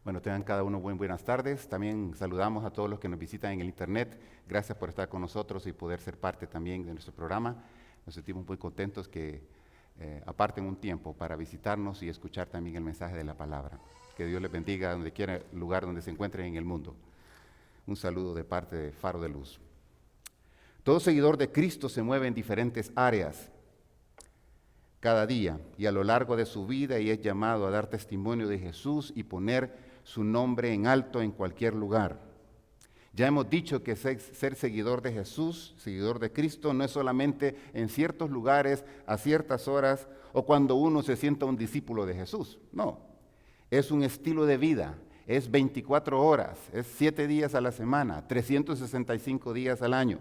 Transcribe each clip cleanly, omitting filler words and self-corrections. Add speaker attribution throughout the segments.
Speaker 1: Bueno, tengan cada uno buenas tardes. También saludamos a todos los que nos visitan en el internet. Gracias por estar con nosotros y poder ser parte también de nuestro programa. Nos sentimos muy contentos que aparten un tiempo para visitarnos y escuchar también el mensaje de la palabra. Que Dios les bendiga donde quiera, lugar donde se encuentren en el mundo. Un saludo de parte de Faro de Luz. Todo seguidor de Cristo se mueve en diferentes áreas cada día y a lo largo de su vida y es llamado a dar testimonio de Jesús y poner su nombre en alto en cualquier lugar. Ya hemos dicho que ser seguidor de Jesús, seguidor de Cristo, no es solamente en ciertos lugares, a ciertas horas o cuando uno se sienta un discípulo de Jesús. No, es un estilo de vida, es 24 horas, es 7 días a la semana, 365 días al año.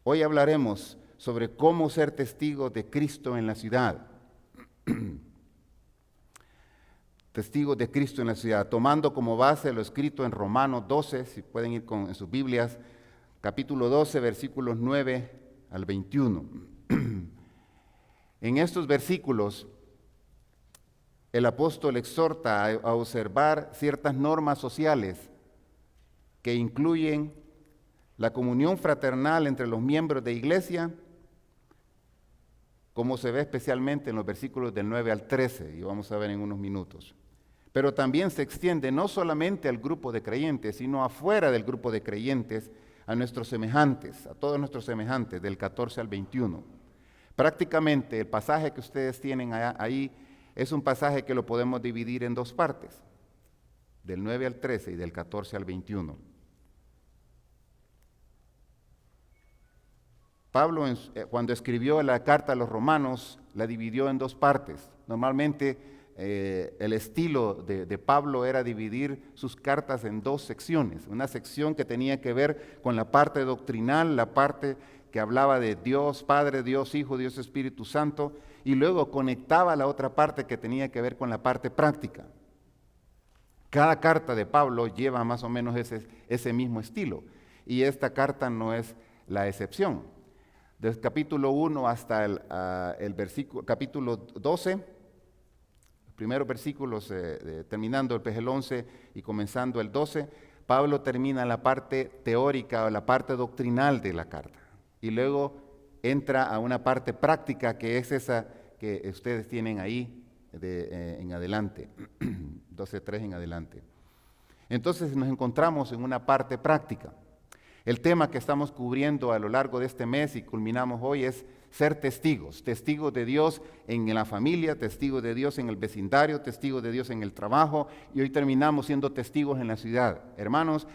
Speaker 1: Hoy hablaremos sobre cómo ser testigo de Cristo en la ciudad. Testigos de Cristo en la ciudad, tomando como base lo escrito en Romanos 12, si pueden ir en sus Biblias, capítulo 12, versículos 9 al 21. En estos versículos, el apóstol exhorta a observar ciertas normas sociales que incluyen la comunión fraternal entre los miembros de iglesia, como se ve especialmente en los versículos del 9 al 13, y vamos a ver en unos minutos. Pero también se extiende no solamente al grupo de creyentes, sino afuera del grupo de creyentes, a nuestros semejantes, a todos nuestros semejantes, del 14 al 21. Prácticamente el pasaje que ustedes tienen ahí es un pasaje que lo podemos dividir en dos partes, del 9 al 13 y del 14 al 21. Pablo, cuando escribió la carta a los romanos, la dividió en dos partes. Normalmente el estilo de Pablo era dividir sus cartas en dos secciones. Una sección que tenía que ver con la parte doctrinal, la parte que hablaba de Dios Padre, Dios Hijo, Dios Espíritu Santo, y luego conectaba la otra parte que tenía que ver con la parte práctica. Cada carta de Pablo lleva más o menos ese mismo estilo, y esta carta no es la excepción. Desde capítulo 1 hasta el capítulo 12, los primeros versículos, terminando el 11 y comenzando el 12, Pablo termina la parte teórica o la parte doctrinal de la carta. Y luego entra a una parte práctica que es esa que ustedes tienen ahí en adelante, 12:3 en adelante. Entonces nos encontramos en una parte práctica. El tema que estamos cubriendo a lo largo de este mes y culminamos hoy es ser testigos, testigos de Dios en la familia, testigos de Dios en el vecindario, testigos de Dios en el trabajo, y hoy terminamos siendo testigos en la ciudad. Hermanos,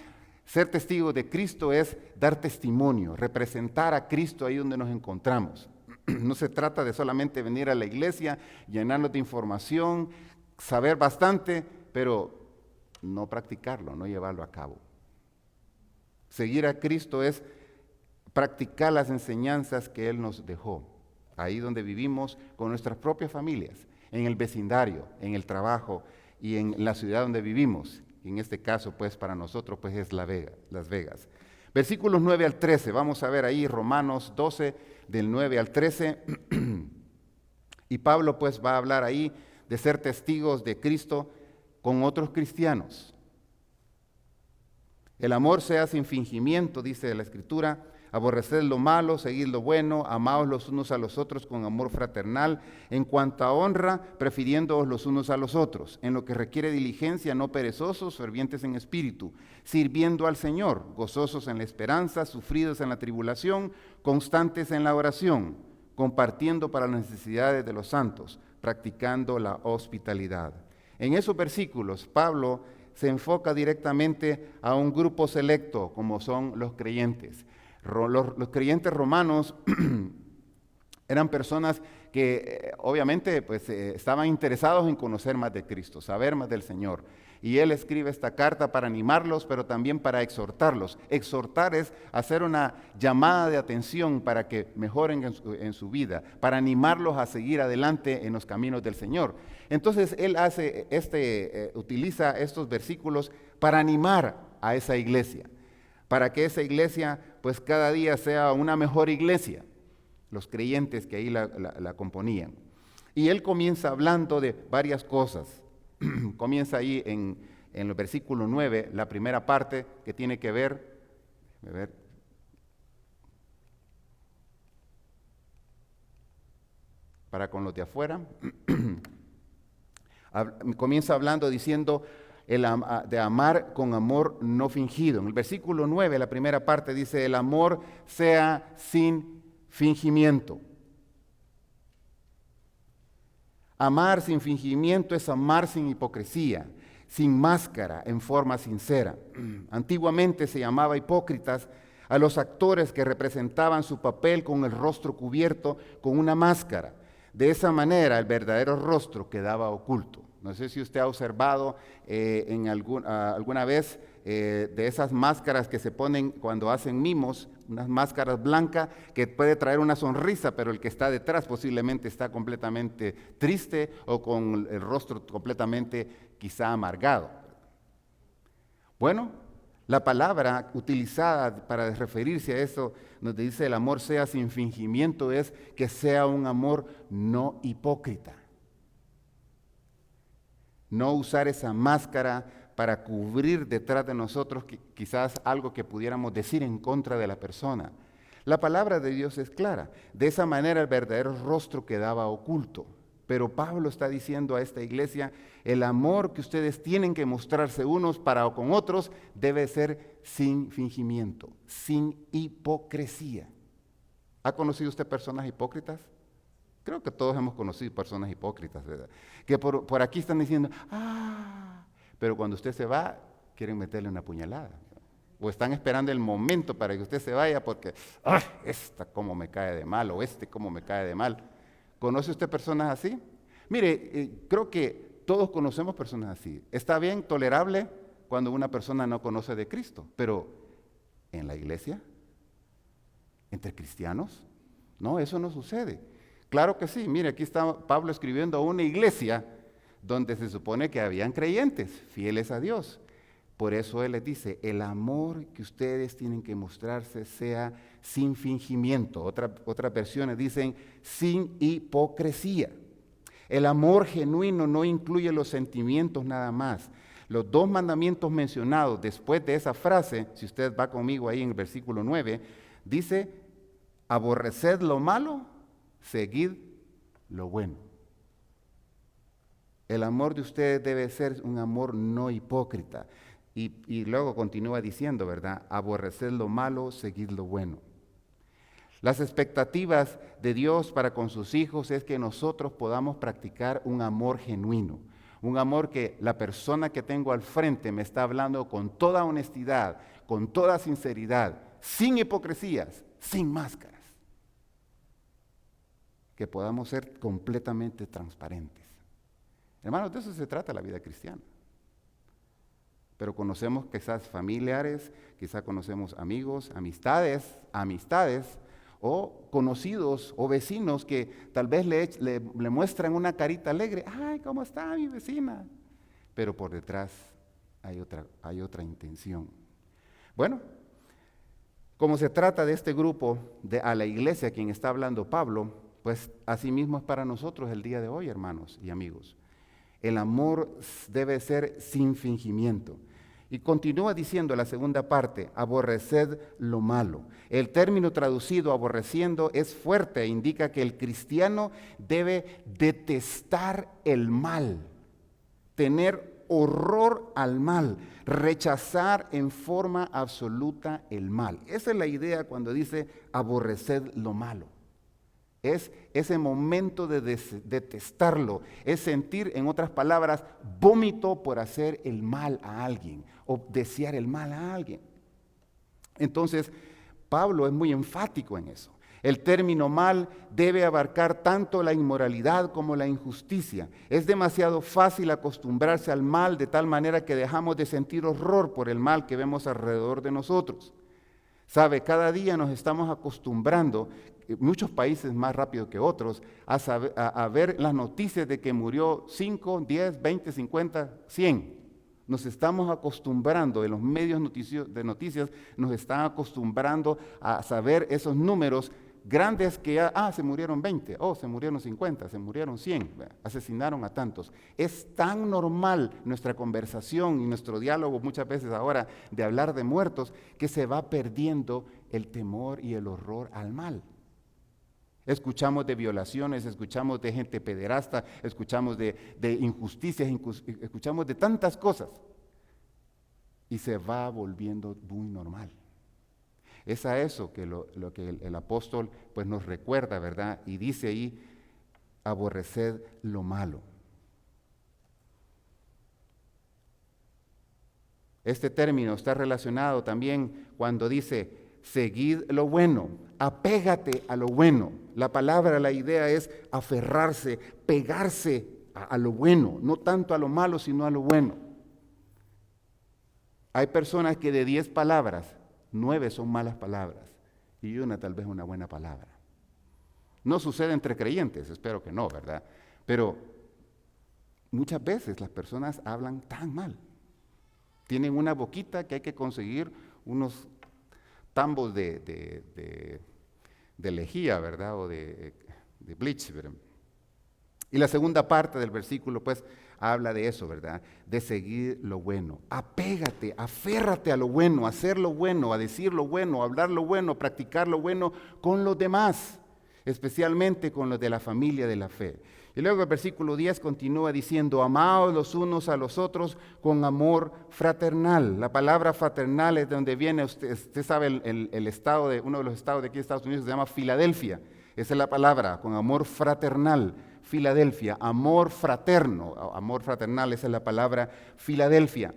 Speaker 1: ser testigos de Cristo es dar testimonio, representar a Cristo ahí donde nos encontramos. No se trata de solamente venir a la iglesia, llenarnos de información, saber bastante, pero no practicarlo, no llevarlo a cabo. Seguir a Cristo es practicar las enseñanzas que Él nos dejó, ahí donde vivimos con nuestras propias familias, en el vecindario, en el trabajo y en la ciudad donde vivimos. En este caso, pues, para nosotros, pues, es Las Vegas. Versículos 9 al 13, vamos a ver ahí Romanos 12, del 9 al 13. Y Pablo, pues, va a hablar ahí de ser testigos de Cristo con otros cristianos. El amor sea sin fingimiento, dice la Escritura, aborreced lo malo, seguid lo bueno, amaos los unos a los otros con amor fraternal, en cuanto a honra, prefiriéndoos los unos a los otros, en lo que requiere diligencia, no perezosos, fervientes en espíritu, sirviendo al Señor, gozosos en la esperanza, sufridos en la tribulación, constantes en la oración, compartiendo para las necesidades de los santos, practicando la hospitalidad. En esos versículos, Pablo se enfoca directamente a un grupo selecto, como son los creyentes. Los creyentes romanos eran personas que obviamente pues, estaban interesados en conocer más de Cristo, saber más del Señor. Y él escribe esta carta para animarlos, pero también para exhortarlos. Exhortar es hacer una llamada de atención para que mejoren en su vida, para animarlos a seguir adelante en los caminos del Señor. Entonces él utiliza estos versículos para animar a esa iglesia, para que esa iglesia pues cada día sea una mejor iglesia, los creyentes que ahí la componían. Y él comienza hablando de varias cosas. Comienza ahí en en el versículo 9, la primera parte que tiene que ver, para con los de afuera, comienza hablando diciendo de amar con amor no fingido. En el versículo 9, la primera parte dice, el amor sea sin fingimiento. Amar sin fingimiento es amar sin hipocresía, sin máscara, en forma sincera. Antiguamente se llamaba hipócritas a los actores que representaban su papel con el rostro cubierto con una máscara. De esa manera el verdadero rostro quedaba oculto. No sé si usted ha observado alguna vez de esas máscaras que se ponen cuando hacen mimos, unas máscaras blancas que puede traer una sonrisa, pero el que está detrás posiblemente está completamente triste o con el rostro completamente quizá amargado. Bueno, la palabra utilizada para referirse a eso, donde dice el amor sea sin fingimiento, es que sea un amor no hipócrita. No usar esa máscara para cubrir detrás de nosotros quizás algo que pudiéramos decir en contra de la persona. La palabra de Dios es clara. De esa manera el verdadero rostro quedaba oculto. Pero Pablo está diciendo a esta iglesia, el amor que ustedes tienen que mostrarse unos para o con otros debe ser sin fingimiento, sin hipocresía. ¿Ha conocido usted personas hipócritas? Creo que todos hemos conocido personas hipócritas, ¿verdad? Que por aquí están diciendo, pero cuando usted se va, quieren meterle una puñalada. O están esperando el momento para que usted se vaya porque, esta cómo me cae de mal, o este cómo me cae de mal. ¿Conoce usted personas así? Mire, creo que todos conocemos personas así. Está bien, tolerable cuando una persona no conoce de Cristo, pero en la iglesia, entre cristianos, no, eso no sucede. Claro que sí, mire, aquí está Pablo escribiendo a una iglesia donde se supone que habían creyentes, fieles a Dios. Por eso él les dice, el amor que ustedes tienen que mostrarse sea sin fingimiento. Otras versiones dicen, sin hipocresía. El amor genuino no incluye los sentimientos nada más. Los dos mandamientos mencionados después de esa frase, si usted va conmigo ahí en el versículo 9, dice, aborreced lo malo, seguid lo bueno. El amor de ustedes debe ser un amor no hipócrita. Y luego continúa diciendo, ¿verdad? Aborreced lo malo, seguid lo bueno. Las expectativas de Dios para con sus hijos es que nosotros podamos practicar un amor genuino. Un amor que la persona que tengo al frente me está hablando con toda honestidad, con toda sinceridad, sin hipocresías, sin máscaras. Que podamos ser completamente transparentes. Hermanos, de eso se trata la vida cristiana. Pero conocemos quizás familiares, quizás conocemos amigos, amistades, o conocidos o vecinos que tal vez le muestran una carita alegre. ¡Ay, cómo está mi vecina! Pero por detrás hay otra intención. Bueno, como se trata de este grupo, a la iglesia a quien está hablando Pablo, pues así mismo es para nosotros el día de hoy, hermanos y amigos. El amor debe ser sin fingimiento. Y continúa diciendo la segunda parte, aborreced lo malo. El término traducido aborreciendo es fuerte e indica que el cristiano debe detestar el mal, tener horror al mal, rechazar en forma absoluta el mal. Esa es la idea cuando dice aborreced lo malo. Es ese momento de detestarlo, es sentir, en otras palabras, vómito por hacer el mal a alguien o desear el mal a alguien. Entonces, Pablo es muy enfático en eso. El término mal debe abarcar tanto la inmoralidad como la injusticia. Es demasiado fácil acostumbrarse al mal de tal manera que dejamos de sentir horror por el mal que vemos alrededor de nosotros. Sabe, cada día nos estamos acostumbrando, muchos países más rápido que otros, a ver las noticias de que murió 5, 10, 20, 50, 100. Nos estamos acostumbrando, en los medios de noticias nos están acostumbrando a saber esos números grandes que ya, se murieron 20, se murieron 50, se murieron 100, asesinaron a tantos. Es tan normal nuestra conversación y nuestro diálogo muchas veces ahora de hablar de muertos que se va perdiendo el temor y el horror al mal. Escuchamos de violaciones, escuchamos de gente pederasta, escuchamos de injusticias, escuchamos de tantas cosas. Y se va volviendo muy normal. Es a eso que lo que el apóstol pues nos recuerda, ¿verdad? Y dice ahí, aborreced lo malo. Este término está relacionado también cuando dice, seguid lo bueno, apégate a lo bueno. La palabra, la idea es aferrarse, pegarse a lo bueno, no tanto a lo malo, sino a lo bueno. Hay personas que de 10 palabras, 9 son malas palabras y una tal vez una buena palabra. No sucede entre creyentes, espero que no, ¿verdad? Pero muchas veces las personas hablan tan mal. Tienen una boquita que hay que conseguir unos tambos de lejía, ¿verdad? O de bleach, ¿verdad? Y la segunda parte del versículo, pues, habla de eso, ¿verdad? De seguir lo bueno. Apégate, aférrate a lo bueno, a hacer lo bueno, a decir lo bueno, a hablar lo bueno, a practicar lo bueno con los demás, especialmente con los de la familia de la fe. Y luego el versículo 10 continúa diciendo, amaos los unos a los otros con amor fraternal. La palabra fraternal es de donde viene, usted sabe, el estado uno de los estados de aquí de Estados Unidos se llama Filadelfia. Esa es la palabra, con amor fraternal. Filadelfia, amor fraterno, amor fraternal, esa es la palabra Filadelfia.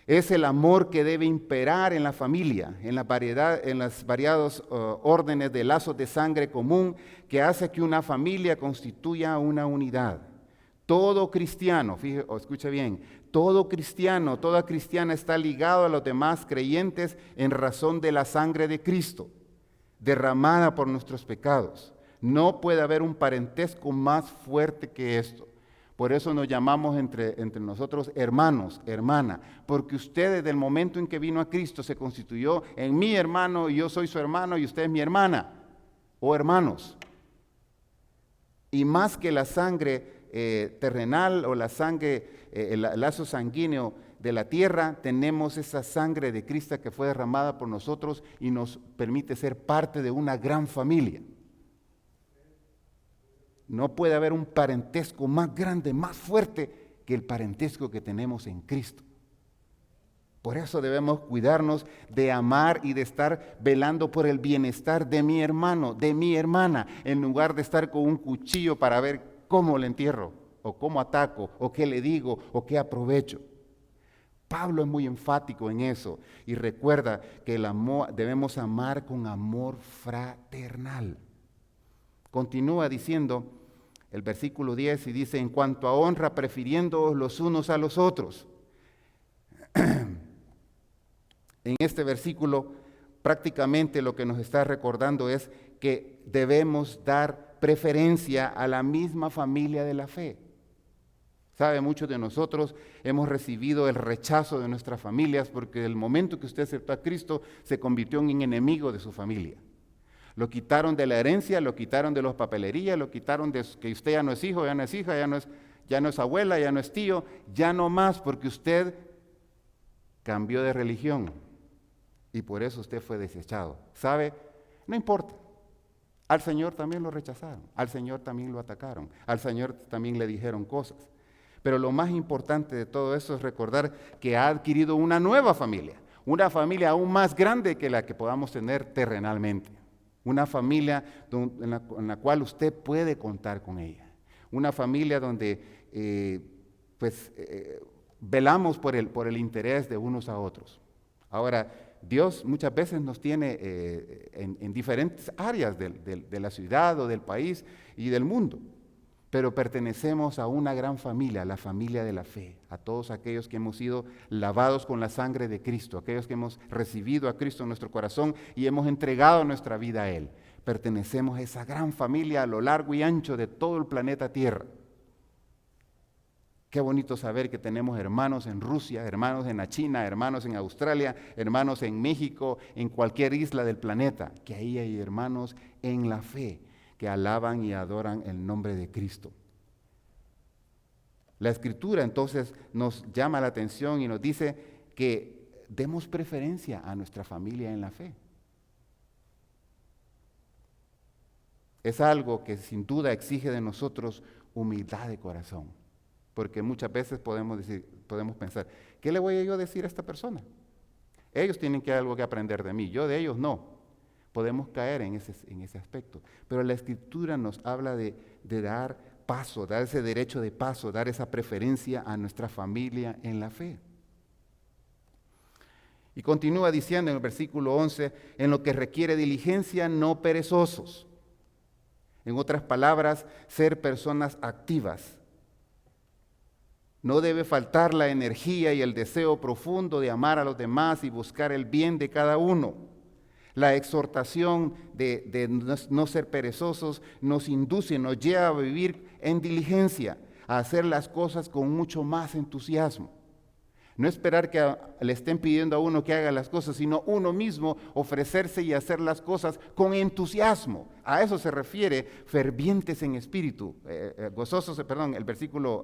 Speaker 1: Es el amor que debe imperar en la familia, en las variados órdenes de lazos de sangre común que hace que una familia constituya una unidad. Todo cristiano, escuche bien, todo cristiano, toda cristiana está ligado a los demás creyentes en razón de la sangre de Cristo, derramada por nuestros pecados. No puede haber un parentesco más fuerte que esto. Por eso nos llamamos entre nosotros hermanos, hermana, porque usted desde el momento en que vino a Cristo se constituyó en mi hermano y yo soy su hermano y usted es mi hermana o hermanos. Y más que la sangre terrenal o la sangre, el lazo sanguíneo de la tierra, tenemos esa sangre de Cristo que fue derramada por nosotros y nos permite ser parte de una gran familia. No puede haber un parentesco más grande, más fuerte que el parentesco que tenemos en Cristo. Por eso debemos cuidarnos de amar y de estar velando por el bienestar de mi hermano, de mi hermana, en lugar de estar con un cuchillo para ver cómo le entierro, o cómo ataco, o qué le digo, o qué aprovecho. Pablo es muy enfático en eso y recuerda que debemos amar con amor fraternal. Continúa diciendo el versículo 10 y dice, en cuanto a honra, prefiriéndoos los unos a los otros. En este versículo prácticamente lo que nos está recordando es que debemos dar preferencia a la misma familia de la fe. Sabe, muchos de nosotros hemos recibido el rechazo de nuestras familias porque el momento que usted aceptó a Cristo se convirtió en enemigo de su familia. Lo quitaron de la herencia, lo quitaron de los papelerías, lo quitaron de que usted ya no es hijo, ya no es hija, ya no es abuela, ya no es tío, ya no más porque usted cambió de religión y por eso usted fue desechado. ¿Sabe? No importa. Al Señor también lo rechazaron, al Señor también lo atacaron, al Señor también le dijeron cosas. Pero lo más importante de todo eso es recordar que ha adquirido una nueva familia, una familia aún más grande que la que podamos tener terrenalmente. Una familia en la cual usted puede contar con ella. Una familia donde velamos por el interés de unos a otros. Ahora, Dios muchas veces nos tiene en diferentes áreas de la ciudad o del país y del mundo. Pero pertenecemos a una gran familia, la familia de la fe, a todos aquellos que hemos sido lavados con la sangre de Cristo, aquellos que hemos recibido a Cristo en nuestro corazón y hemos entregado nuestra vida a Él. Pertenecemos a esa gran familia a lo largo y ancho de todo el planeta Tierra. Qué bonito saber que tenemos hermanos en Rusia, hermanos en la China, hermanos en Australia, hermanos en México, en cualquier isla del planeta, que ahí hay hermanos en la fe que alaban y adoran el nombre de Cristo. La Escritura entonces nos llama la atención y nos dice que demos preferencia a nuestra familia en la fe. Es algo que sin duda exige de nosotros humildad de corazón, porque muchas veces podemos pensar, ¿qué le voy a yo decir a esta persona? Ellos tienen algo que aprender de mí, yo de ellos no. Podemos caer en ese aspecto, pero la Escritura nos habla de dar paso, dar ese derecho de paso, dar esa preferencia a nuestra familia en la fe. Y continúa diciendo en el versículo 11, en lo que requiere diligencia, no perezosos. En otras palabras, ser personas activas. No debe faltar la energía y el deseo profundo de amar a los demás y buscar el bien de cada uno. La exhortación de no ser perezosos nos induce, nos lleva a vivir en diligencia, a hacer las cosas con mucho más entusiasmo. No esperar que le estén pidiendo a uno que haga las cosas, sino uno mismo ofrecerse y hacer las cosas con entusiasmo. A eso se refiere fervientes en espíritu, el versículo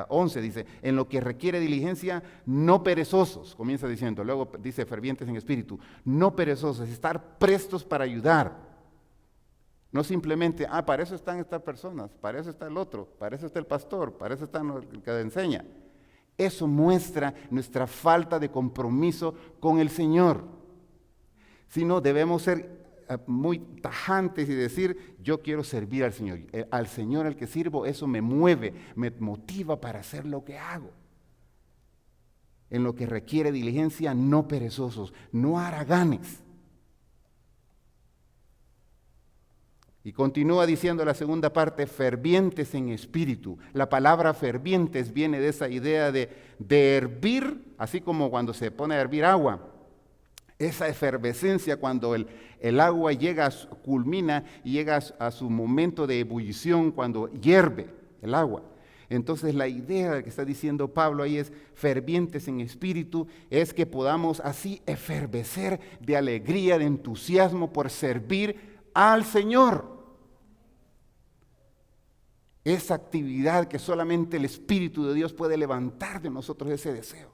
Speaker 1: 11 dice, en lo que requiere diligencia, no perezosos, comienza diciendo, luego dice fervientes en espíritu, no perezosos, estar prestos para ayudar. No simplemente, para eso están estas personas, para eso está el otro, para eso está el pastor, para eso está el que enseña. Eso muestra nuestra falta de compromiso con el Señor. Sino debemos ser muy tajantes y decir, yo quiero servir al Señor. Al Señor al que sirvo, eso me mueve, me motiva para hacer lo que hago. En lo que requiere diligencia, no perezosos, no haraganes. Y continúa diciendo la segunda parte, fervientes en espíritu. La palabra fervientes viene de esa idea de hervir, así como cuando se pone a hervir agua. Esa efervescencia cuando el agua culmina y llega a su momento de ebullición, cuando hierve el agua. Entonces la idea que está diciendo Pablo ahí es fervientes en espíritu, es que podamos así efervecer de alegría, de entusiasmo por servir al Señor. Esa actividad que solamente el Espíritu de Dios puede levantar de nosotros ese deseo.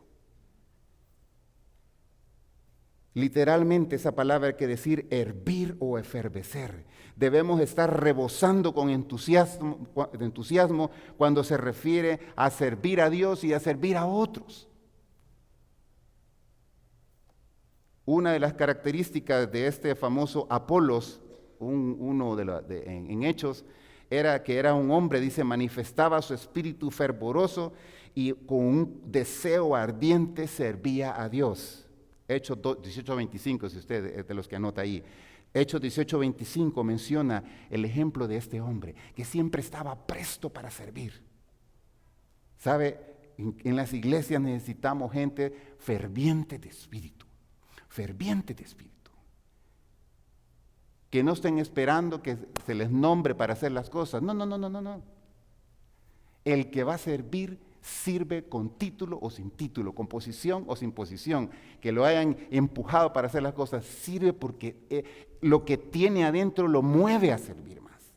Speaker 1: Literalmente esa palabra quiere decir hervir o efervecer. Debemos estar rebosando con entusiasmo cuando se refiere a servir a Dios y a servir a otros. Una de las características de este famoso Apolos, en Hechos, era que era un hombre, dice, manifestaba su espíritu fervoroso y con un deseo ardiente servía a Dios. Hechos 18:25, si usted es de los que anota ahí. Hechos 18:25 menciona el ejemplo de este hombre, que siempre estaba presto para servir. ¿Sabe? En las iglesias necesitamos gente ferviente de espíritu, ferviente de espíritu. Que no estén esperando que se les nombre para hacer las cosas. No. El que va a servir, sirve con título o sin título, con posición o sin posición. Que lo hayan empujado para hacer las cosas, sirve porque lo que tiene adentro lo mueve a servir más.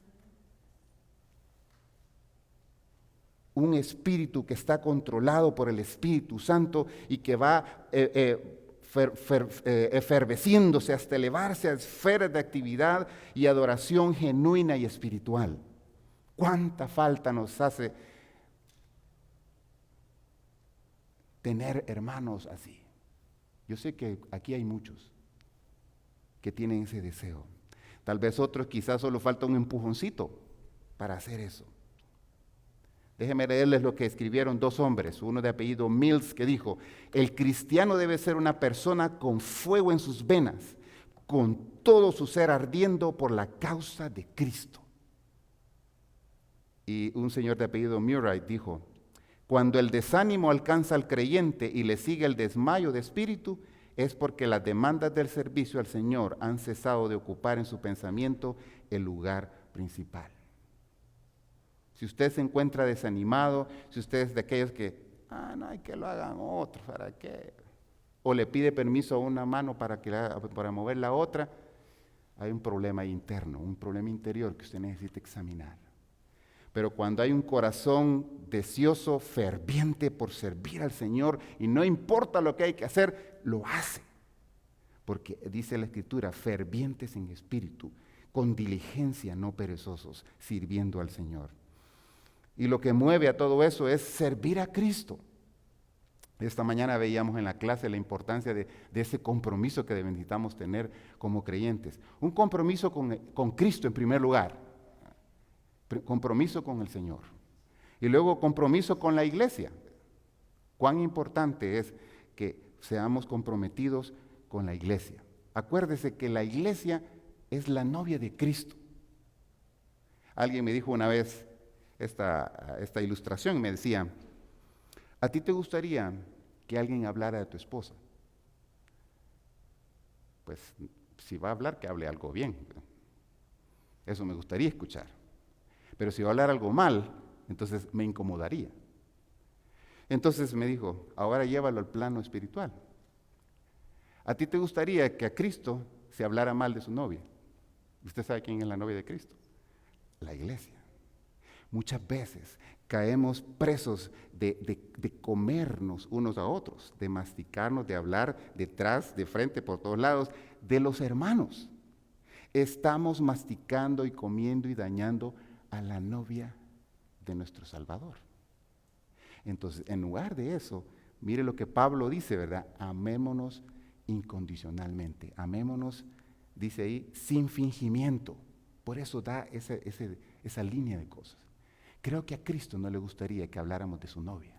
Speaker 1: Un espíritu que está controlado por el Espíritu Santo y que va eferveciéndose hasta elevarse a esferas de actividad y adoración genuina y espiritual. ¿Cuánta falta nos hace tener hermanos así? Yo sé que aquí hay muchos que tienen ese deseo. Tal vez otros quizás solo falta un empujoncito para hacer eso. Déjenme leerles lo que escribieron dos hombres, uno de apellido Mills, que dijo: el cristiano debe ser una persona con fuego en sus venas, con todo su ser ardiendo por la causa de Cristo. Y un señor de apellido Murray dijo: cuando el desánimo alcanza al creyente y le sigue el desmayo de espíritu, es porque las demandas del servicio al Señor han cesado de ocupar en su pensamiento el lugar principal. Si usted se encuentra desanimado, si usted es de aquellos que, no hay que lo hagan otros, ¿para qué? O le pide permiso a una mano para mover la otra, hay un problema interno, un problema interior que usted necesita examinar. Pero cuando hay un corazón deseoso, ferviente por servir al Señor, y no importa lo que hay que hacer, lo hace. Porque dice la Escritura, fervientes en espíritu, con diligencia, no perezosos, sirviendo al Señor. Y lo que mueve a todo eso es servir a Cristo. Esta mañana veíamos en la clase la importancia de ese compromiso que necesitamos tener como creyentes. Un compromiso con Cristo en primer lugar. Compromiso con el Señor. Y luego compromiso con la iglesia. Cuán importante es que seamos comprometidos con la iglesia. Acuérdese que la iglesia es la novia de Cristo. Alguien me dijo una vez esta ilustración, me decía, ¿a ti te gustaría que alguien hablara de tu esposa? Pues si va a hablar, que hable algo bien. Eso me gustaría escuchar. Pero si va a hablar algo mal, entonces me incomodaría. Entonces me dijo, ahora llévalo al plano espiritual. ¿A ti te gustaría que a Cristo se hablara mal de su novia? ¿Usted sabe quién es la novia de Cristo? La iglesia. Muchas veces caemos presos de comernos unos a otros, de masticarnos, de hablar detrás, de frente, por todos lados, de los hermanos. Estamos masticando y comiendo y dañando a la novia de nuestro Salvador. Entonces, en lugar de eso, mire lo que Pablo dice, ¿verdad? Amémonos incondicionalmente. Amémonos, dice ahí, sin fingimiento. Por eso da esa línea de cosas. Creo que a Cristo no le gustaría que habláramos de su novia.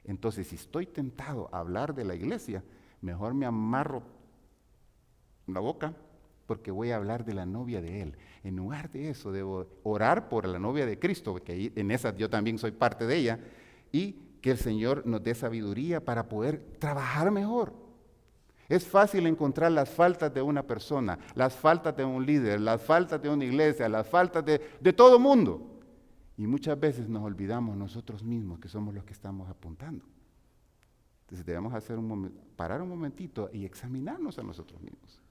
Speaker 1: Entonces, si estoy tentado a hablar de la iglesia, mejor me amarro la boca porque voy a hablar de la novia de Él. En lugar de eso, debo orar por la novia de Cristo, porque ahí, en esa yo también soy parte de ella, y que el Señor nos dé sabiduría para poder trabajar mejor. Es fácil encontrar las faltas de una persona, las faltas de un líder, las faltas de una iglesia, las faltas de todo mundo. Y muchas veces nos olvidamos nosotros mismos que somos los que estamos apuntando. Entonces debemos parar un momentito y examinarnos a nosotros mismos.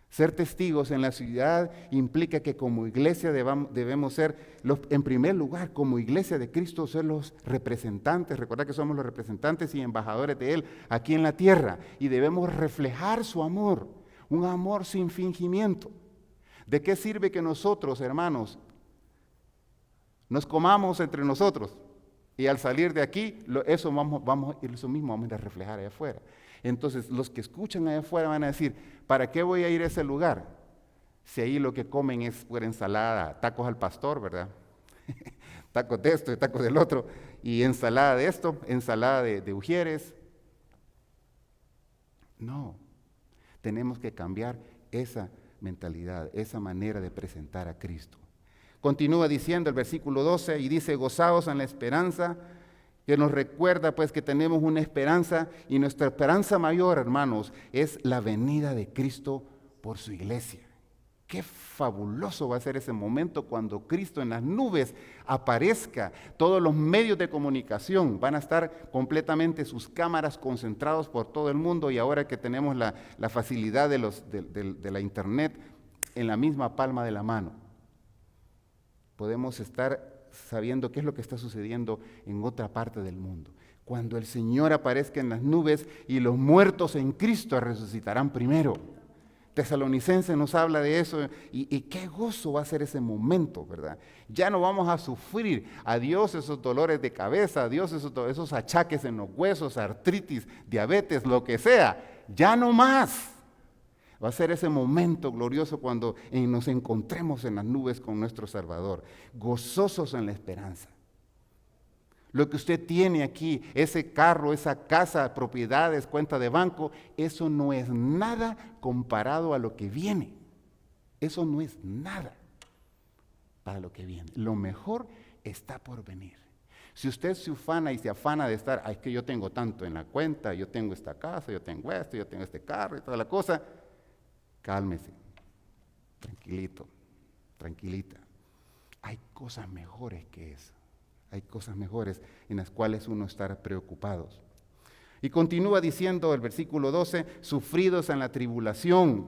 Speaker 1: Ser testigos en la ciudad implica que como iglesia debemos ser, en primer lugar, como iglesia de Cristo, ser los representantes. Recordad que somos los representantes y embajadores de Él aquí en la tierra. Y debemos reflejar su amor, un amor sin fingimiento. ¿De qué sirve que nosotros, hermanos, nos comamos entre nosotros y al salir de aquí, eso mismo vamos a reflejar allá afuera? Entonces, los que escuchan allá afuera van a decir, ¿para qué voy a ir a ese lugar? Si ahí lo que comen es pura ensalada, tacos al pastor, ¿verdad? Tacos de esto y tacos del otro, y ensalada de esto, ensalada de ujieres. No, tenemos que cambiar esa mentalidad, esa manera de presentar a Cristo. Continúa diciendo el versículo 12 y dice, gozaos en la esperanza, que nos recuerda pues que tenemos una esperanza y nuestra esperanza mayor, hermanos, es la venida de Cristo por su iglesia. Qué fabuloso va a ser ese momento cuando Cristo en las nubes aparezca. Todos los medios de comunicación van a estar completamente sus cámaras concentrados por todo el mundo, y ahora que tenemos la facilidad de la internet en la misma palma de la mano, podemos estar sabiendo qué es lo que está sucediendo en otra parte del mundo. Cuando el Señor aparezca en las nubes y los muertos en Cristo resucitarán primero. Tesalonicenses nos habla de eso y qué gozo va a ser ese momento, ¿verdad? Ya no vamos a sufrir, adiós esos dolores de cabeza, adiós esos achaques en los huesos, artritis, diabetes, lo que sea, ya no más. Va a ser ese momento glorioso cuando nos encontremos en las nubes con nuestro Salvador, gozosos en la esperanza. Lo que usted tiene aquí, ese carro, esa casa, propiedades, cuenta de banco, eso no es nada comparado a lo que viene. Eso no es nada para lo que viene. Lo mejor está por venir. Si usted se ufana y se afana de estar, es que yo tengo tanto en la cuenta, yo tengo esta casa, yo tengo esto, yo tengo este carro y toda la cosa, cálmese, tranquilito, tranquilita. Hay cosas mejores que eso. Hay cosas mejores en las cuales uno estará preocupado. Y continúa diciendo el versículo 12, sufridos en la tribulación.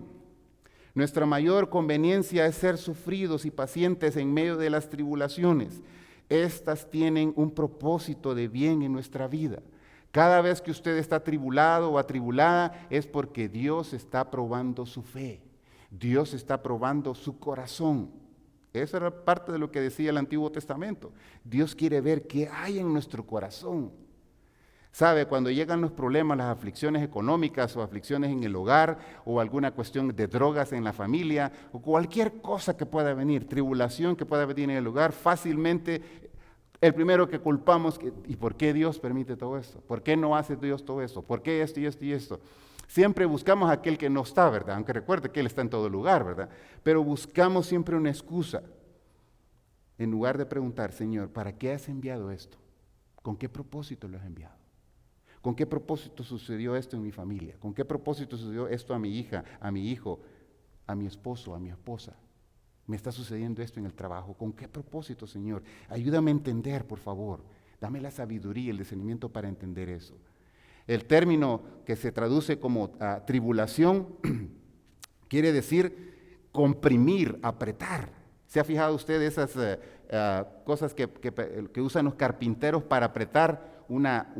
Speaker 1: Nuestra mayor conveniencia es ser sufridos y pacientes en medio de las tribulaciones. Estas tienen un propósito de bien en nuestra vida. Cada vez que usted está atribulado o atribulada es porque Dios está probando su fe. Dios está probando su corazón. Esa era parte de lo que decía el Antiguo Testamento. Dios quiere ver qué hay en nuestro corazón. ¿Sabe? Cuando llegan los problemas, las aflicciones económicas o aflicciones en el hogar o alguna cuestión de drogas en la familia o cualquier cosa que pueda venir, tribulación que pueda venir en el hogar, fácilmente el primero que culpamos, ¿y por qué Dios permite todo esto? ¿Por qué no hace Dios todo esto? ¿Por qué esto y esto y esto? Siempre buscamos a aquel que no está, ¿verdad? Aunque recuerde que Él está en todo lugar, ¿verdad? Pero buscamos siempre una excusa en lugar de preguntar, Señor, ¿para qué has enviado esto? ¿Con qué propósito lo has enviado? ¿Con qué propósito sucedió esto en mi familia? ¿Con qué propósito sucedió esto a mi hija, a mi hijo, a mi esposo, a mi esposa? ¿Me está sucediendo esto en el trabajo? ¿Con qué propósito, Señor? Ayúdame a entender, por favor. Dame la sabiduría y el discernimiento para entender eso. El término que se traduce como tribulación quiere decir comprimir, apretar. ¿Se ha fijado usted esas cosas que usan los carpinteros para apretar una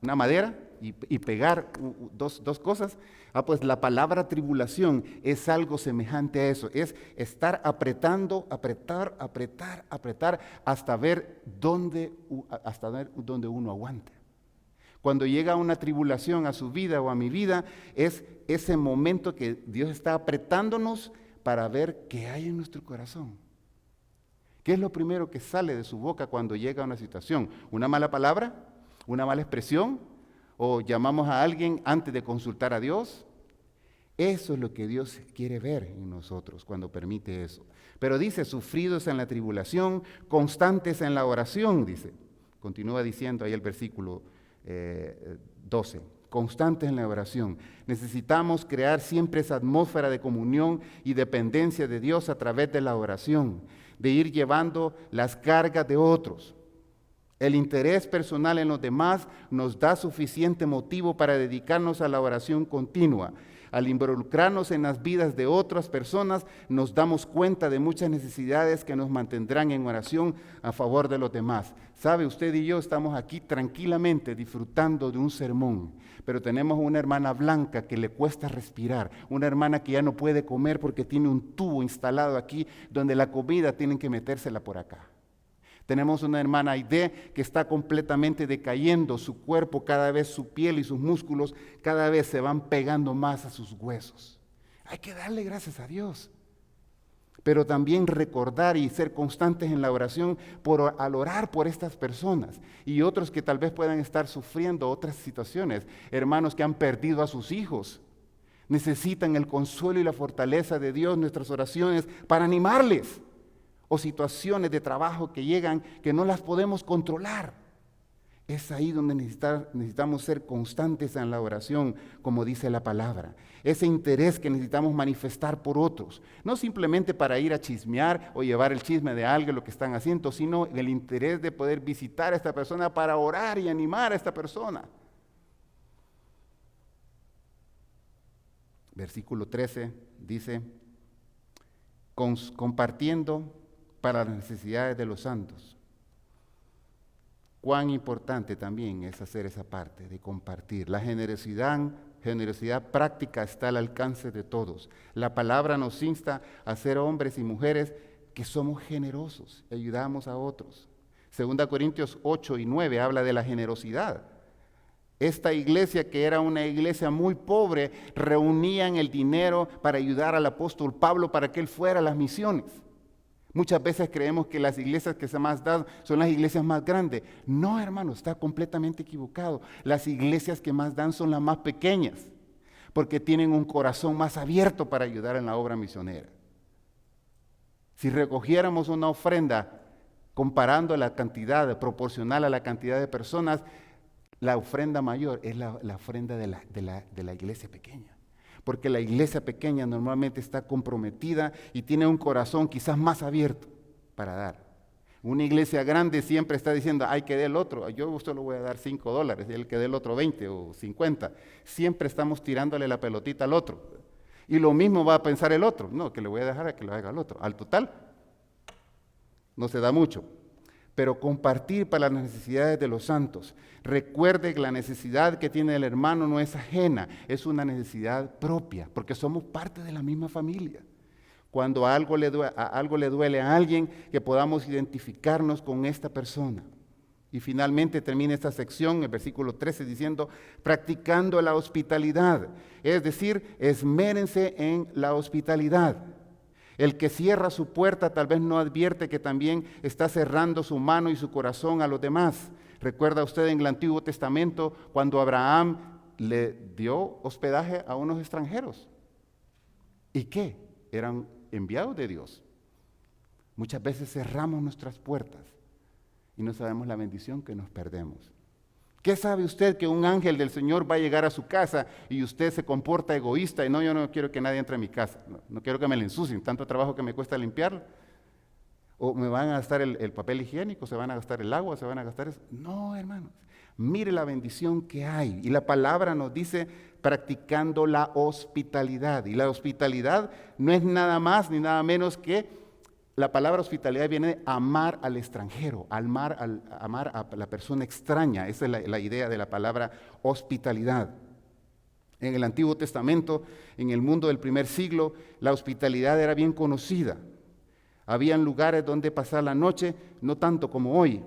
Speaker 1: madera y pegar dos cosas? Pues la palabra tribulación es algo semejante a eso. Es estar apretando, apretar hasta ver dónde uno aguanta. Cuando llega una tribulación a su vida o a mi vida, es ese momento que Dios está apretándonos para ver qué hay en nuestro corazón. ¿Qué es lo primero que sale de su boca cuando llega a una situación? ¿Una mala palabra? ¿Una mala expresión? ¿O llamamos a alguien antes de consultar a Dios? Eso es lo que Dios quiere ver en nosotros cuando permite eso. Pero dice, sufridos en la tribulación, constantes en la oración, dice. Continúa diciendo ahí el versículo 12. Constantes en la oración. Necesitamos crear siempre esa atmósfera de comunión y dependencia de Dios a través de la oración, de ir llevando las cargas de otros. El interés personal en los demás nos da suficiente motivo para dedicarnos a la oración continua. Al involucrarnos en las vidas de otras personas, nos damos cuenta de muchas necesidades que nos mantendrán en oración a favor de los demás. Sabe, usted y yo estamos aquí tranquilamente disfrutando de un sermón, pero tenemos una hermana blanca que le cuesta respirar, una hermana que ya no puede comer porque tiene un tubo instalado aquí donde la comida tienen que metérsela por acá. Tenemos una hermana Aide que está completamente decayendo, su cuerpo cada vez, su piel y sus músculos cada vez se van pegando más a sus huesos. Hay que darle gracias a Dios. Pero también recordar y ser constantes en la oración al orar por estas personas y otros que tal vez puedan estar sufriendo otras situaciones. Hermanos que han perdido a sus hijos. Necesitan el consuelo y la fortaleza de Dios, nuestras oraciones, para animarles. O situaciones de trabajo que llegan que no las podemos controlar. Es ahí donde necesitamos ser constantes en la oración, como dice la palabra. Ese interés que necesitamos manifestar por otros. No simplemente para ir a chismear o llevar el chisme de algo, lo que están haciendo, sino el interés de poder visitar a esta persona para orar y animar a esta persona. Versículo 13 dice, compartiendo para las necesidades de los santos. Cuán importante también es hacer esa parte de compartir. La generosidad práctica está al alcance de todos. La palabra nos insta a ser hombres y mujeres que somos generosos, ayudamos a otros. 2 Corintios 8 y 9 habla de la generosidad. Esta iglesia, que era una iglesia muy pobre, reunían el dinero para ayudar al apóstol Pablo para que él fuera a las misiones. Muchas veces creemos que las iglesias que se más dan son las iglesias más grandes. No, hermano, está completamente equivocado. Las iglesias que más dan son las más pequeñas, porque tienen un corazón más abierto para ayudar en la obra misionera. Si recogiéramos una ofrenda comparando la cantidad, proporcional a la cantidad de personas, la ofrenda mayor es la ofrenda de la iglesia pequeña. Porque la iglesia pequeña normalmente está comprometida y tiene un corazón quizás más abierto. para dar. Una iglesia grande siempre está diciendo, ay, que dé el otro, yo a usted le voy a dar $5, y él que dé el otro 20 o 50. Siempre estamos tirándole la pelotita al otro. Y lo mismo va a pensar el otro, no, que le voy a dejar a que lo haga el otro. Al total, no se da mucho. Pero compartir para las necesidades de los santos. Recuerde que la necesidad que tiene el hermano no es ajena, es una necesidad propia, porque somos parte de la misma familia. Cuando algo le duele a alguien, que podamos identificarnos con esta persona. Y finalmente termina esta sección, el versículo 13, diciendo, practicando la hospitalidad. Es decir, esmérense en la hospitalidad. El que cierra su puerta tal vez no advierte que también está cerrando su mano y su corazón a los demás. ¿Recuerda usted en el Antiguo Testamento cuando Abraham le dio hospedaje a unos extranjeros? ¿Y qué? Eran enviados de Dios. Muchas veces cerramos nuestras puertas y no sabemos la bendición que nos perdemos. ¿Qué sabe usted que un ángel del Señor va a llegar a su casa y usted se comporta egoísta y no, yo no quiero que nadie entre a mi casa, no quiero que me la ensucien, tanto trabajo que me cuesta limpiarla? ¿O me van a gastar el papel higiénico, se van a gastar el agua, se van a gastar eso? No, hermanos, mire la bendición que hay. Y la palabra nos dice practicando la hospitalidad. Y la hospitalidad no es nada más ni nada menos que, la palabra hospitalidad viene de amar al extranjero, amar a la persona extraña. Esa es la idea de la palabra hospitalidad. En el Antiguo Testamento, en el mundo del primer siglo, la hospitalidad era bien conocida. Habían lugares donde pasar la noche, no tanto como hoy,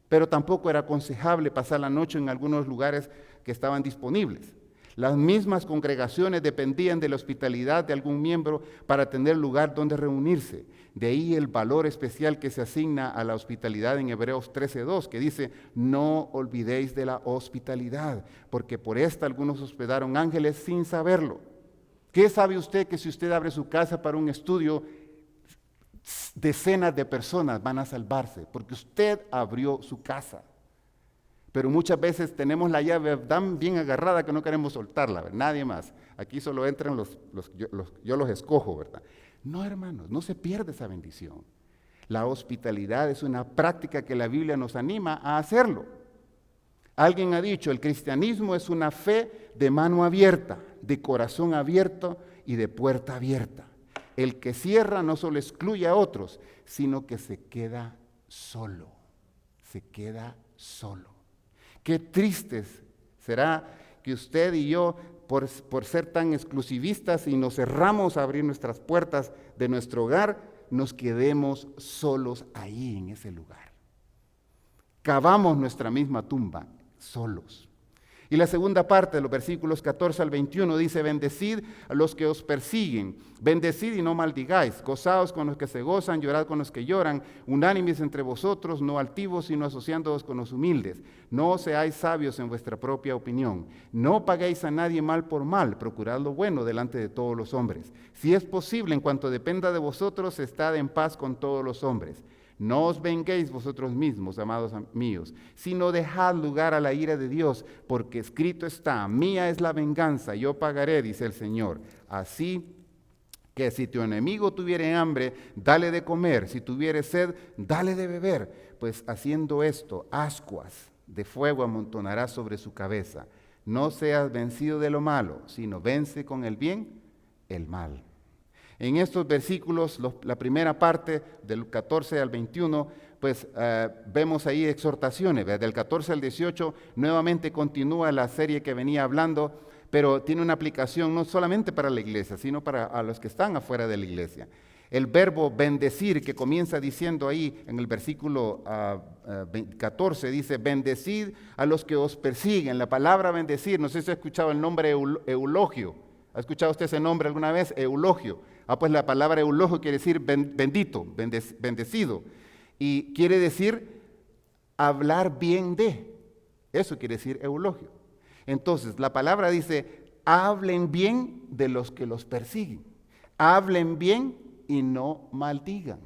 Speaker 1: pero tampoco era aconsejable pasar la noche en algunos lugares que estaban disponibles. Las mismas congregaciones dependían de la hospitalidad de algún miembro para tener lugar donde reunirse. De ahí el valor especial que se asigna a la hospitalidad en Hebreos 13:2, que dice, no olvidéis de la hospitalidad, porque por esta algunos hospedaron ángeles sin saberlo. ¿Qué sabe usted que si usted abre su casa para un estudio, decenas de personas van a salvarse? Porque usted abrió su casa. Pero muchas veces tenemos la llave tan bien agarrada que no queremos soltarla, ¿verdad? Nadie más. Aquí solo entran yo los escojo, ¿verdad? No, hermanos, no se pierde esa bendición. La hospitalidad es una práctica que la Biblia nos anima a hacerlo. Alguien ha dicho, el cristianismo es una fe de mano abierta, de corazón abierto y de puerta abierta. El que cierra no solo excluye a otros, sino que se queda solo. Se queda solo. Qué triste será que usted y yo, por ser tan exclusivistas y nos cerramos a abrir nuestras puertas de nuestro hogar, nos quedemos solos ahí en ese lugar. Cavamos nuestra misma tumba, solos. Y la segunda parte de los versículos 14 al 21 dice, bendecid a los que os persiguen, bendecid y no maldigáis, gozaos con los que se gozan, llorad con los que lloran, unánimes entre vosotros, no altivos, sino asociándoos con los humildes. No seáis sabios en vuestra propia opinión, no paguéis a nadie mal por mal, procurad lo bueno delante de todos los hombres. Si es posible, en cuanto dependa de vosotros, estad en paz con todos los hombres. No os venguéis vosotros mismos, amados míos, sino dejad lugar a la ira de Dios, porque escrito está, mía es la venganza, yo pagaré, dice el Señor. Así que si tu enemigo tuviere hambre, dale de comer, si tuviere sed, dale de beber, pues haciendo esto, ascuas de fuego amontonarás sobre su cabeza. No seas vencido de lo malo, sino vence con el bien el mal. En estos versículos, la primera parte, del 14 al 21, pues vemos ahí exhortaciones. Del 14 al 18, nuevamente continúa la serie que venía hablando, pero tiene una aplicación no solamente para la iglesia, sino para a los que están afuera de la iglesia. El verbo bendecir, que comienza diciendo ahí en el versículo 14, dice, bendecid a los que os persiguen. La palabra bendecir, no sé si ha escuchado el nombre eulogio. ¿Ha escuchado usted ese nombre alguna vez? Eulogio. Pues la palabra eulogio quiere decir bendito, bendecido. Y quiere decir hablar bien de. Eso quiere decir eulogio. Entonces, la palabra dice, hablen bien de los que los persiguen. Hablen bien y no maldigan.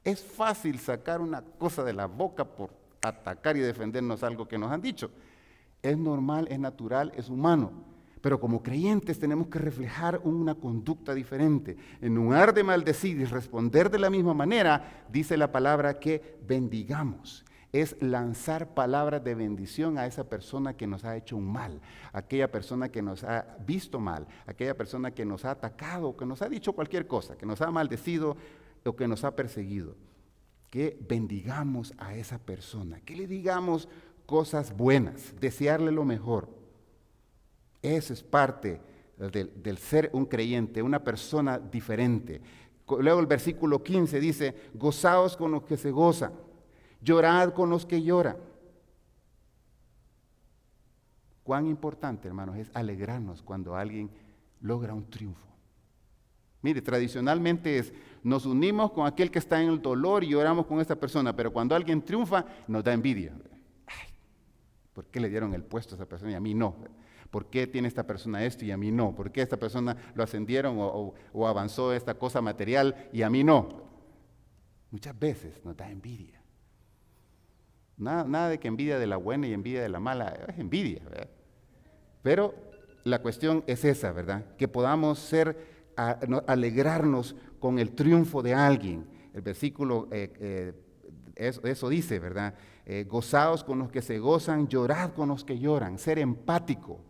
Speaker 1: Es fácil sacar una cosa de la boca por atacar y defendernos algo que nos han dicho. Es normal, es natural, es humano. Pero como creyentes tenemos que reflejar una conducta diferente. En lugar de maldecir y responder de la misma manera, dice la palabra que bendigamos. Es lanzar palabras de bendición a esa persona que nos ha hecho un mal, aquella persona que nos ha visto mal, aquella persona que nos ha atacado, que nos ha dicho cualquier cosa, que nos ha maldecido o que nos ha perseguido. Que bendigamos a esa persona, que le digamos cosas buenas, desearle lo mejor. Eso es parte del ser un creyente, una persona diferente. Luego el versículo 15 dice, gozaos con los que se gozan, llorad con los que lloran. Cuán importante, hermanos, es alegrarnos cuando alguien logra un triunfo. Mire, tradicionalmente nos unimos con aquel que está en el dolor y lloramos con esa persona, pero cuando alguien triunfa, nos da envidia. Ay, ¿por qué le dieron el puesto a esa persona y a mí no? ¿Por qué tiene esta persona esto y a mí no? ¿Por qué esta persona lo ascendieron o avanzó esta cosa material y a mí no? Muchas veces nos da envidia. Nada de que envidia de la buena y envidia de la mala, es envidia, ¿verdad? Pero la cuestión es esa, ¿verdad? Que podamos alegrarnos con el triunfo de alguien. El versículo eso dice, ¿verdad? Gozaos con los que se gozan, llorad con los que lloran. Ser empático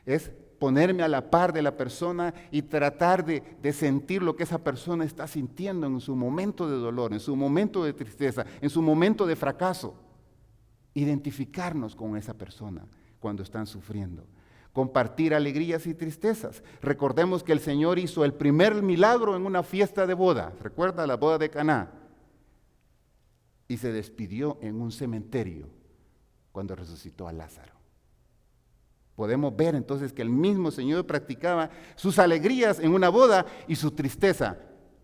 Speaker 1: es ponerme a la par de la persona y tratar de sentir lo que esa persona está sintiendo en su momento de dolor, en su momento de tristeza, en su momento de fracaso. Identificarnos con esa persona cuando están sufriendo. Compartir alegrías y tristezas. Recordemos que el Señor hizo el primer milagro en una fiesta de boda. ¿Recuerda la boda de Caná? Y se despidió en un cementerio cuando resucitó a Lázaro. Podemos ver entonces que el mismo Señor practicaba sus alegrías en una boda y su tristeza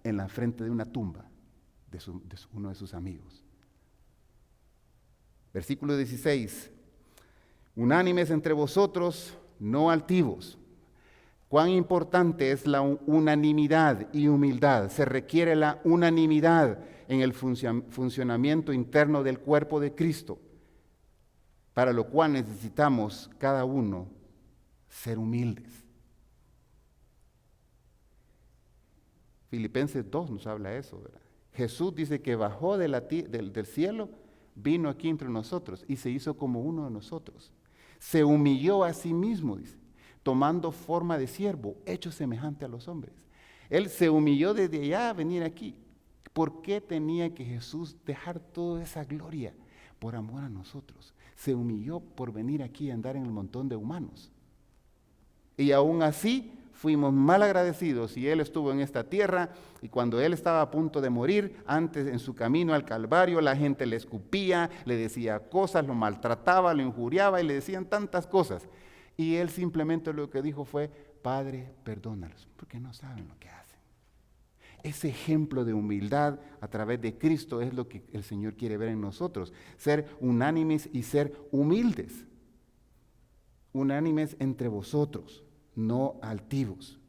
Speaker 1: en la frente de una tumba de uno de sus amigos. Versículo 16. Unánimes entre vosotros, no altivos. Cuán importante es la unanimidad y humildad. Se requiere la unanimidad en el funcionamiento interno del cuerpo de Cristo, para lo cual necesitamos cada uno ser humildes. Filipenses 2 nos habla eso, ¿verdad? Jesús dice que bajó del cielo, vino aquí entre nosotros y se hizo como uno de nosotros. Se humilló a sí mismo, dice, tomando forma de siervo, hecho semejante a los hombres. Él se humilló desde allá a venir aquí. ¿Por qué tenía que Jesús dejar toda esa gloria? Por amor a nosotros. Se humilló por venir aquí a andar en el montón de humanos. Y aún así fuimos mal agradecidos y Él estuvo en esta tierra y cuando Él estaba a punto de morir, antes en su camino al Calvario, la gente le escupía, le decía cosas, lo maltrataba, lo injuriaba y le decían tantas cosas. Y Él simplemente lo que dijo fue, Padre, perdónalos, porque no saben lo que hacen. Ese ejemplo de humildad a través de Cristo es lo que el Señor quiere ver en nosotros. Ser unánimes y ser humildes. Unánimes entre vosotros, no altivos.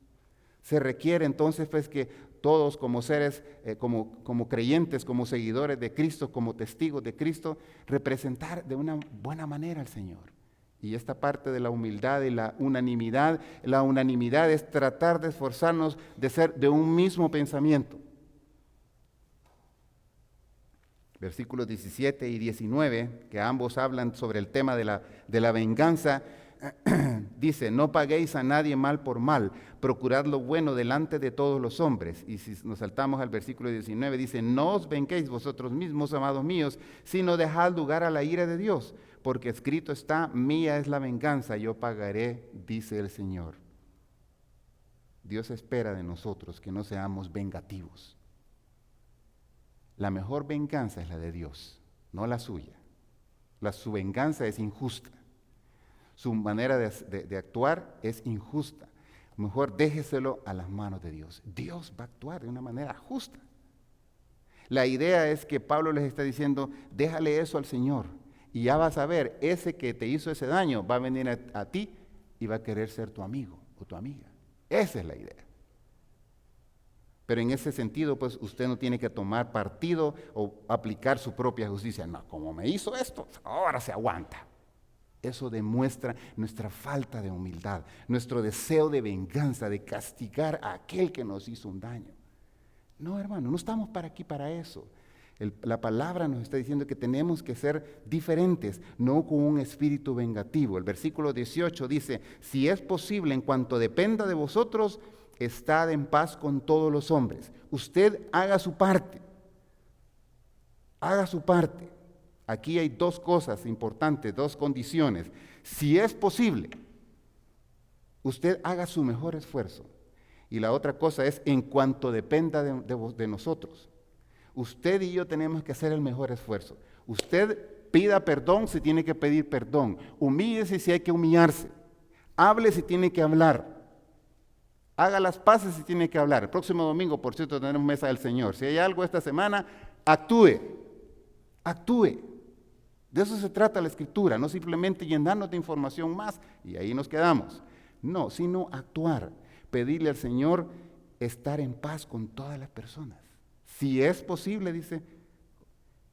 Speaker 1: Se requiere entonces pues que todos como seres, como creyentes, como seguidores de Cristo, como testigos de Cristo, representar de una buena manera al Señor. Y esta parte de la humildad y la unanimidad es tratar de esforzarnos de ser de un mismo pensamiento. Versículos 17 y 19, que ambos hablan sobre el tema de la venganza, dice, no paguéis a nadie mal por mal, procurad lo bueno delante de todos los hombres. Y si nos saltamos al versículo 19, dice, no os venguéis vosotros mismos, amados míos, sino dejad lugar a la ira de Dios, porque escrito está, mía es la venganza, yo pagaré, dice el Señor. Dios espera de nosotros que no seamos vengativos. La mejor venganza es la de Dios, no la suya. Su venganza es injusta. Su manera de actuar es injusta. Mejor déjeselo a las manos de Dios. Dios va a actuar de una manera justa. La idea es que Pablo les está diciendo, déjale eso al Señor. Y ya vas a ver, ese que te hizo ese daño va a venir a ti y va a querer ser tu amigo o tu amiga. Esa es la idea. Pero en ese sentido, pues usted no tiene que tomar partido o aplicar su propia justicia. No, como me hizo esto, ahora se aguanta. Eso demuestra nuestra falta de humildad, nuestro deseo de venganza, de castigar a aquel que nos hizo un daño. No, hermano, no estamos aquí para eso. La palabra nos está diciendo que tenemos que ser diferentes, no con un espíritu vengativo. El versículo 18 dice, si es posible, en cuanto dependa de vosotros, estad en paz con todos los hombres. Usted haga su parte. Haga su parte. Aquí hay dos cosas importantes, dos condiciones. Si es posible, usted haga su mejor esfuerzo. Y la otra cosa es, en cuanto dependa de nosotros. Usted y yo tenemos que hacer el mejor esfuerzo. Usted pida perdón si tiene que pedir perdón. Humíllese si hay que humillarse. Hable si tiene que hablar. Haga las paces si tiene que hablar. El próximo domingo, por cierto, tenemos mesa del Señor. Si hay algo esta semana, actúe. Actúe. De eso se trata la Escritura, no simplemente llenarnos de información más y ahí nos quedamos. No, sino actuar. Pedirle al Señor estar en paz con todas las personas. Si es posible, dice,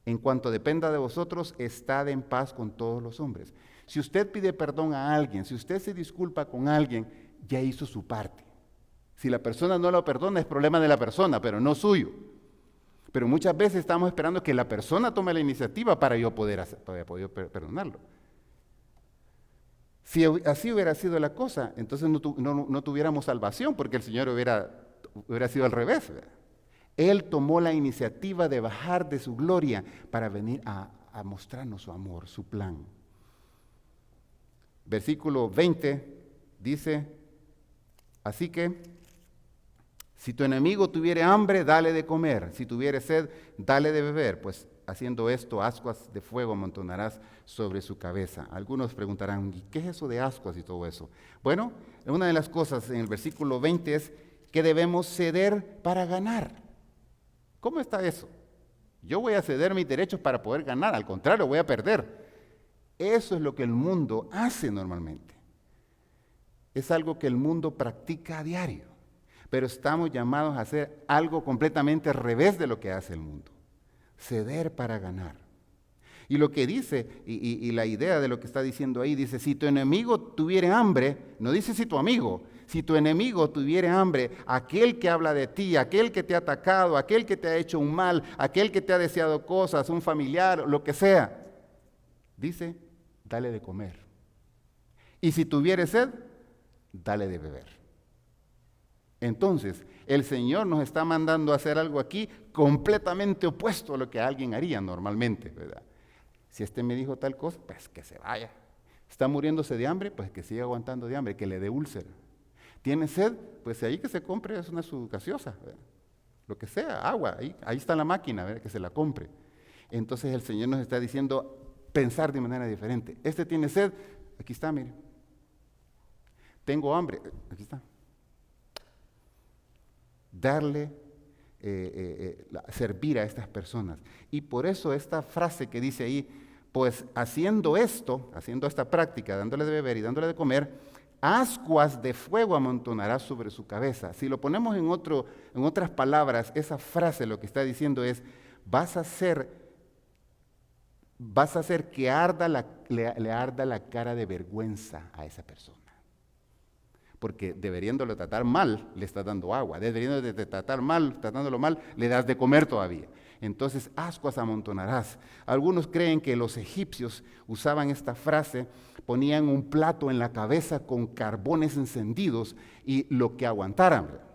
Speaker 1: en cuanto dependa de vosotros, estad en paz con todos los hombres. Si usted pide perdón a alguien, si usted se disculpa con alguien, ya hizo su parte. Si la persona no lo perdona, es problema de la persona, pero no suyo. Pero muchas veces estamos esperando que la persona tome la iniciativa para yo poder perdonarlo. Si así hubiera sido la cosa, entonces no tuviéramos salvación, porque el Señor hubiera sido al revés, ¿verdad? Él tomó la iniciativa de bajar de su gloria para venir a mostrarnos su amor, su plan. Versículo 20 dice, así que, si tu enemigo tuviere hambre, dale de comer, si tuviere sed, dale de beber, pues haciendo esto, ascuas de fuego amontonarás sobre su cabeza. Algunos preguntarán, ¿y qué es eso de ascuas y todo eso? Bueno, una de las cosas en el versículo 20 es que debemos ceder para ganar. ¿Cómo está eso? Yo voy a ceder mis derechos para poder ganar, al contrario, voy a perder. Eso es lo que el mundo hace normalmente. Es algo que el mundo practica a diario, pero estamos llamados a hacer algo completamente al revés de lo que hace el mundo. Ceder para ganar. Y lo que dice, y la idea de lo que está diciendo ahí, dice, si tu enemigo tuviere hambre, no dice si tu amigo, si tu enemigo tuviere hambre, aquel que habla de ti, aquel que te ha atacado, aquel que te ha hecho un mal, aquel que te ha deseado cosas, un familiar, lo que sea, dice, dale de comer. Y si tuviere sed, dale de beber. Entonces, el Señor nos está mandando a hacer algo aquí completamente opuesto a lo que alguien haría normalmente, ¿verdad? Si este me dijo tal cosa, pues que se vaya. Está muriéndose de hambre, pues que siga aguantando de hambre, que le dé úlcera. ¿Tiene sed? Pues ahí que se compre es su gaseosa, ¿verdad? Lo que sea, agua, ahí está la máquina, ¿verdad? Que se la compre. Entonces el Señor nos está diciendo pensar de manera diferente. Este tiene sed, aquí está, mire. Tengo hambre, aquí está. Darle, servir a estas personas. Y por eso esta frase que dice ahí, pues haciendo esta práctica, dándole de beber y dándole de comer, ascuas de fuego amontonará sobre su cabeza. Si lo ponemos en otras palabras, esa frase lo que está diciendo es, vas a hacer que le arda la cara de vergüenza a esa persona. Porque deberíandolo tratar mal, le estás dando agua. Deberíandolo tratándolo mal, le das de comer todavía. Entonces, ascuas amontonarás. Algunos creen que los egipcios usaban esta frase, ponían un plato en la cabeza con carbones encendidos y lo que aguantaran, ¿verdad?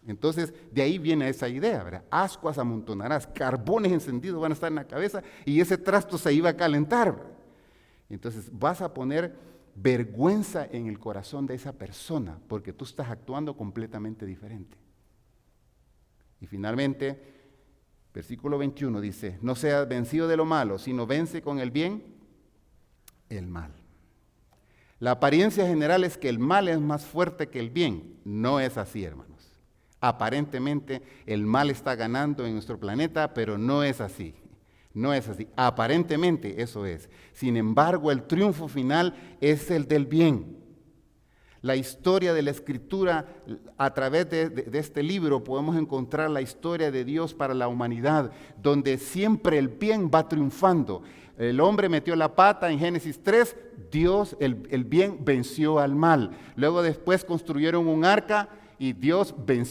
Speaker 1: Entonces, de ahí viene esa idea, ¿verdad? Ascuas amontonarás, carbones encendidos van a estar en la cabeza y ese trasto se iba a calentar, ¿verdad? Entonces, vas a poner vergüenza en el corazón de esa persona porque tú estás actuando completamente diferente. Y finalmente, versículo 21 dice, no seas vencido de lo malo, sino vence con el bien el mal. La apariencia general es que el mal es más fuerte que el bien. No es así, hermanos. Aparentemente el mal está ganando en nuestro planeta, pero no es así. No es así. Aparentemente eso es. Sin embargo, el triunfo final es el del bien. La historia de la Escritura, a través de este libro podemos encontrar la historia de Dios para la humanidad, donde siempre el bien va triunfando. el hombre metió la pata en Génesis 3, Dios, el bien venció al mal. Luego después construyeron un arca y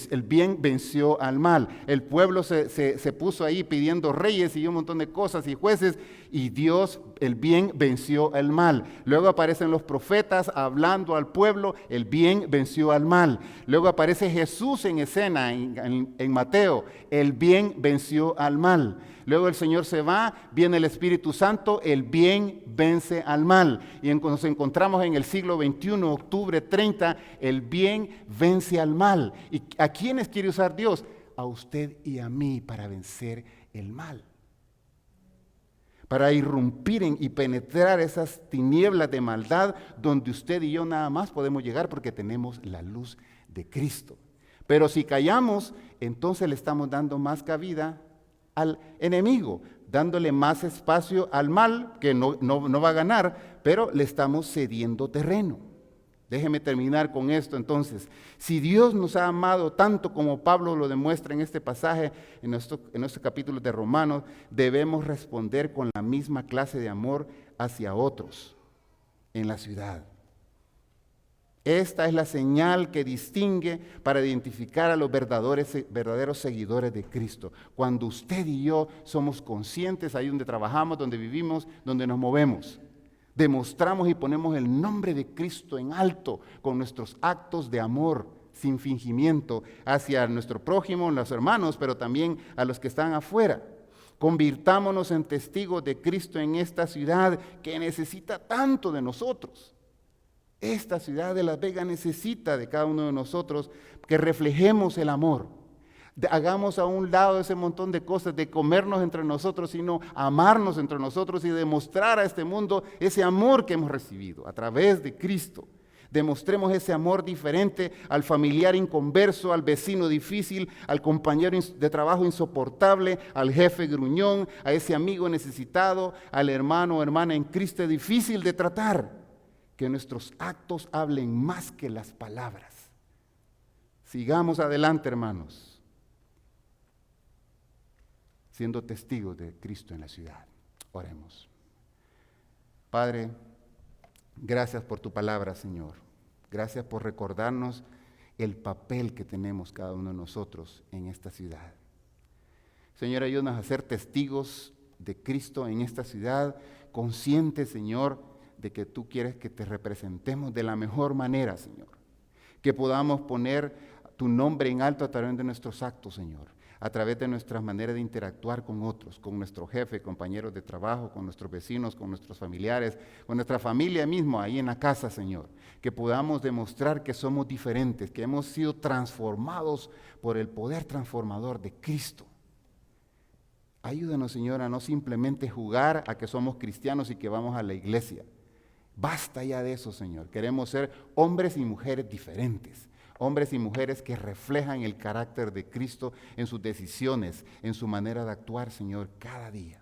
Speaker 1: el bien venció al mal. El pueblo se puso ahí pidiendo reyes y un montón de cosas y jueces, y Dios, el bien venció al mal. Luego aparecen los profetas hablando al pueblo, el bien venció al mal. Luego aparece Jesús en escena en Mateo, el bien venció al mal. Luego el Señor se va, viene el Espíritu Santo, el bien vence al mal. Y nos encontramos en el siglo XXI, octubre 30, el bien vence al mal. ¿Y a quiénes quiere usar Dios? A usted y a mí para vencer el mal. Para irrumpir y penetrar esas tinieblas de maldad donde usted y yo nada más podemos llegar porque tenemos la luz de Cristo. Pero si callamos, entonces le estamos dando más cabida al enemigo, dándole más espacio al mal, que no va a ganar, pero le estamos cediendo terreno. Déjeme terminar con esto entonces. Si Dios nos ha amado tanto como Pablo lo demuestra en este pasaje, en este capítulo de Romanos, debemos responder con la misma clase de amor hacia otros en la ciudad. Esta es la señal que distingue para identificar a los verdaderos seguidores de Cristo. Cuando usted y yo somos conscientes ahí donde trabajamos, donde vivimos, donde nos movemos. Demostramos y ponemos el nombre de Cristo en alto con nuestros actos de amor sin fingimiento hacia nuestro prójimo, los hermanos, pero también a los que están afuera. Convirtámonos en testigos de Cristo en esta ciudad que necesita tanto de nosotros. Esta ciudad de Las Vegas necesita de cada uno de nosotros que reflejemos el amor. Hagamos a un lado ese montón de cosas de comernos entre nosotros, sino amarnos entre nosotros y demostrar a este mundo ese amor que hemos recibido a través de Cristo. Demostremos ese amor diferente al familiar inconverso, al vecino difícil, al compañero de trabajo insoportable, al jefe gruñón, a ese amigo necesitado, al hermano o hermana en Cristo difícil de tratar. Que nuestros actos hablen más que las palabras. Sigamos adelante, hermanos, siendo testigos de Cristo en la ciudad. Oremos. Padre, gracias por tu palabra, Señor. Gracias por recordarnos el papel que tenemos cada uno de nosotros en esta ciudad. Señor, ayúdanos a ser testigos de Cristo en esta ciudad, conscientes, Señor, de que tú quieres que te representemos de la mejor manera, Señor. Que podamos poner tu nombre en alto a través de nuestros actos, Señor. A través de nuestras maneras de interactuar con otros, con nuestro jefe, compañeros de trabajo, con nuestros vecinos, con nuestros familiares, con nuestra familia mismo ahí en la casa, Señor. Que podamos demostrar que somos diferentes, que hemos sido transformados por el poder transformador de Cristo. Ayúdanos, Señor, a no simplemente jugar a que somos cristianos y que vamos a la iglesia. Basta ya de eso, Señor. Queremos ser hombres y mujeres diferentes. Hombres y mujeres que reflejan el carácter de Cristo en sus decisiones, en su manera de actuar, Señor, cada día.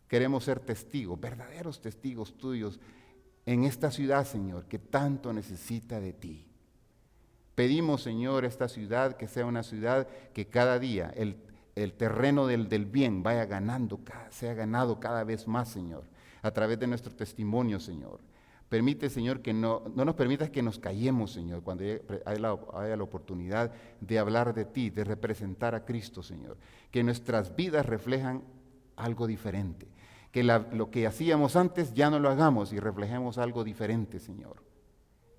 Speaker 1: Queremos ser testigos, verdaderos testigos tuyos en esta ciudad, Señor, que tanto necesita de ti. Pedimos, Señor, esta ciudad que sea una ciudad que cada día el terreno del bien vaya ganando, sea ganado cada vez más, Señor, a través de nuestro testimonio, Señor. Permite, Señor, que no nos permitas que nos callemos, Señor, cuando haya la oportunidad de hablar de ti, de representar a Cristo, Señor. Que nuestras vidas reflejan algo diferente. Que lo que hacíamos antes ya no lo hagamos y reflejemos algo diferente, Señor.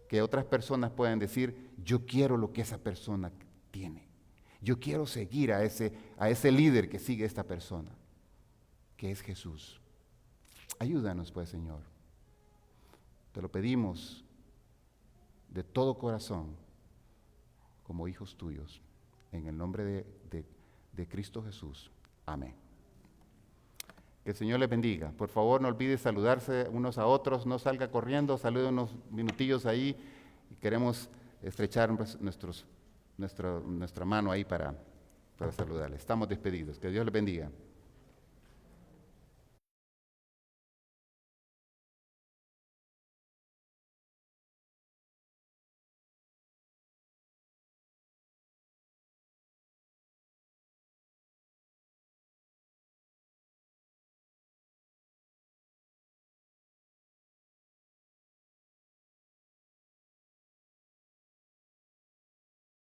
Speaker 1: Que otras personas puedan decir, yo quiero lo que esa persona tiene. Yo quiero seguir a ese líder que sigue esta persona, que es Jesús. Ayúdanos, pues, Señor. Te lo pedimos de todo corazón, como hijos tuyos, en el nombre de Cristo Jesús. Amén. Que el Señor les bendiga. Por favor, no olvide saludarse unos a otros, no salga corriendo, salude unos minutillos ahí. Y queremos estrechar nuestra mano ahí para saludarles. Estamos despedidos. Que Dios les bendiga.